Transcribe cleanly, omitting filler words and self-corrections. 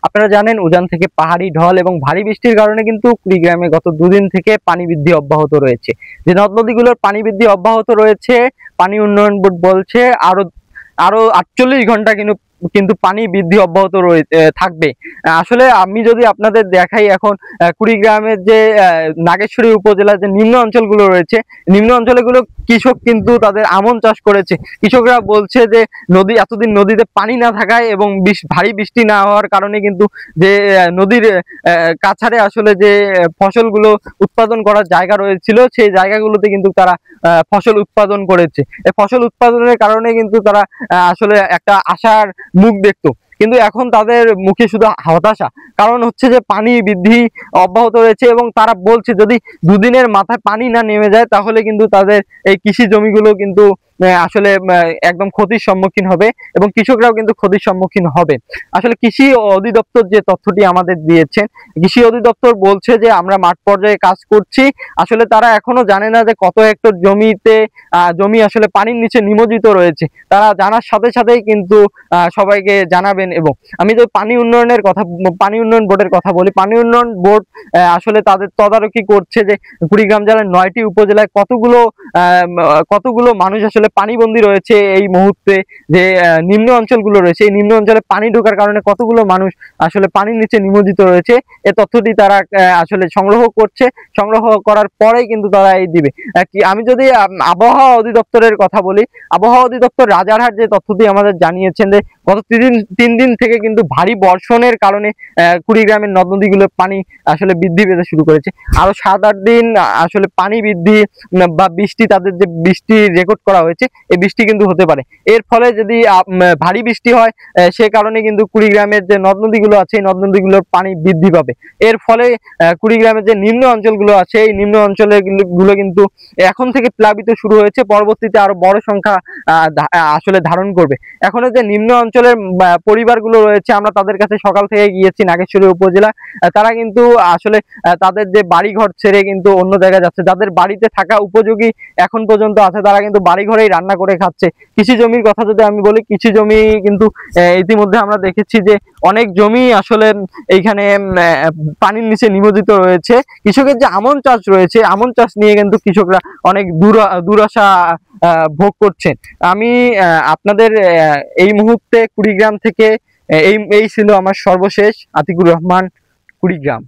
আপনারা জানেন উজান থেকে পাহাড়ি ঢল এবং ভারী বৃষ্টির কারণে কিন্তু কুড়িগ্রামে গত দুদিন থেকে পানি বৃদ্ধি অব্যাহত রয়েছে। যে নদ নদীগুলোর পানি বৃদ্ধি অব্যাহত রয়েছে, পানি উন্নয়ন বোর্ড বলছে আরো আরো ৪৮ ঘন্টা কিন্তু কিন্তু পানি বৃদ্ধি অব্যাহত থাকবে। আসলে আমি যদি আপনাদের দেখাই এখন কুড়িগ্রামের যে নাগেশ্বরী উপজেলার যে নিম্ন অঞ্চলগুলো রয়েছে, নিম্ন অঞ্চলগুলো কৃষক কিন্তু তাদের আমন চাষ করেছে। কৃষকরা বলছে যে এতদিন নদীতে পানি না থাকায় এবং ভারী বৃষ্টি না হওয়ার কারণে কিন্তু যে নদীর কাছাড়ে আসলে যে ফসলগুলো উৎপাদন করার জায়গা রয়েছিল, সেই জায়গাগুলোতে কিন্তু তারা ফসল উৎপাদন করেছে। এই ফসল উৎপাদনের কারণে কিন্তু তারা আসলে একটা আশার মুখ দেখতো, কিন্তু এখন তাদের মুখে শুধু হতাশা। কারণ হচ্ছে যে পানি বৃদ্ধি অব্যাহত রয়েছে এবং তারা বলছে যদি দুদিনের মাথায় পানি না নেমে যায় তাহলে কিন্তু তাদের এই কৃষি জমিগুলো কিন্তু আসলে একদম ক্ষতির সম্মুখীন হবে এবং কৃষকরাও কিন্তু ক্ষতির সম্মুখীন হবে। আসলে কৃষি অধিদপ্তর যে তথ্যটি আমাদের দিয়েছেন, কৃষি অধিদপ্তর বলছে যে আমরা মাঠ পর্যায়ে কাজ করছি। আসলে তারা এখনো জানে না যে কত হেক্টর জমি আসলে পানির নিচে নিমজ্জিত রয়েছে। তারা জানার সাথে সাথেই কিন্তু সবাইকে জানাবেন। এবং আমি যদি পানি উন্নয়ন বোর্ডের কথা বলি, পানি উন্নয়ন বোর্ড আসলে তাদের তদারকি করছে যে কুড়িগ্রাম জেলার ৯টি উপজেলায় কতগুলো মানুষ আসলে পানিবন্দী রয়েছে এই মুহূর্তে। যে নিম্ন অঞ্চলগুলো রয়েছে, এই নিম্ন অঞ্চলে পানি ঢোকার কারণে কতগুলো মানুষ আসলে পানির নিচে নিমজ্জিত রয়েছে, এই তথ্যটি তারা আসলে সংগ্রহ করছে। সংগ্রহ করার পরেই কিন্তু তারা এই দিবে। আমি যদি আবহাওয়া অধিদপ্তরের কথা বলি, আবহাওয়া অধিদপ্তর রাজারহাট যে তথ্যটি আমাদের জানিয়েছেন যে গত ৩ দিন থেকে কিন্তু ভারী বর্ষণের কারণে কুড়িগ্রামের নদ নদীগুলোর পানি আসলে বৃদ্ধি পেতে শুরু করেছে। আরো ৭-৮ দিন আসলে পানি বৃদ্ধি বা বৃষ্টি, তাদের যে বৃষ্টি রেকর্ড করা হয়েছে, এই বৃষ্টি কিন্তু হতে পারে। এর ফলে যদি ভারী বৃষ্টি হয়, সে কারণে কিন্তু কুড়িগ্রামের যে নদ নদীগুলো আছে, এই নদ নদীগুলোর পানি বৃদ্ধি পাবে। এর ফলে কুড়িগ্রামের যে নিম্ন অঞ্চলগুলো আছে, এই নিম্ন অঞ্চলগুলো কিন্তু এখন থেকে প্লাবিত শুরু হয়েছে, পরবর্তীতে আরো বড় সংখ্যা আসলে ধারণ করবে। এখনো যে নিম্ন অঞ্চলের পরিবারগুলো রয়েছে, আমরা তাদের কাছে সকাল থেকে গিয়েছি নাগেশ্বরী উপজেলা, তারা কিন্তু আসলে তাদের যে বাড়ি ঘর ছেড়ে কিন্তু অন্য জায়গায় যাচ্ছে। যাদের বাড়িতে থাকা উপযোগী এখন পর্যন্ত আছে, তারা কিন্তু বাড়ি ঘরেই রান্না করে খাচ্ছে। কৃষি জমির কথা যদি আমি বলি, কৃষি জমি কিন্তু ইতিমধ্যে আমরা দেখেছি যে অনেক জমি আসলে এইখানে পানির নিচে নিমজ্জিত রয়েছে। কৃষকের যে আমন চাষ রয়েছে, আমন চাষ নিয়ে কিন্তু কৃষকরা অনেক দুরাশা ভোগ করছেন। আমি আপনাদের এই মুহূর্তে কুড়িগ্রাম থেকে এই ছিল আমার সর্বশেষ। আতিকুর রহমান, কুড়িগ্রাম।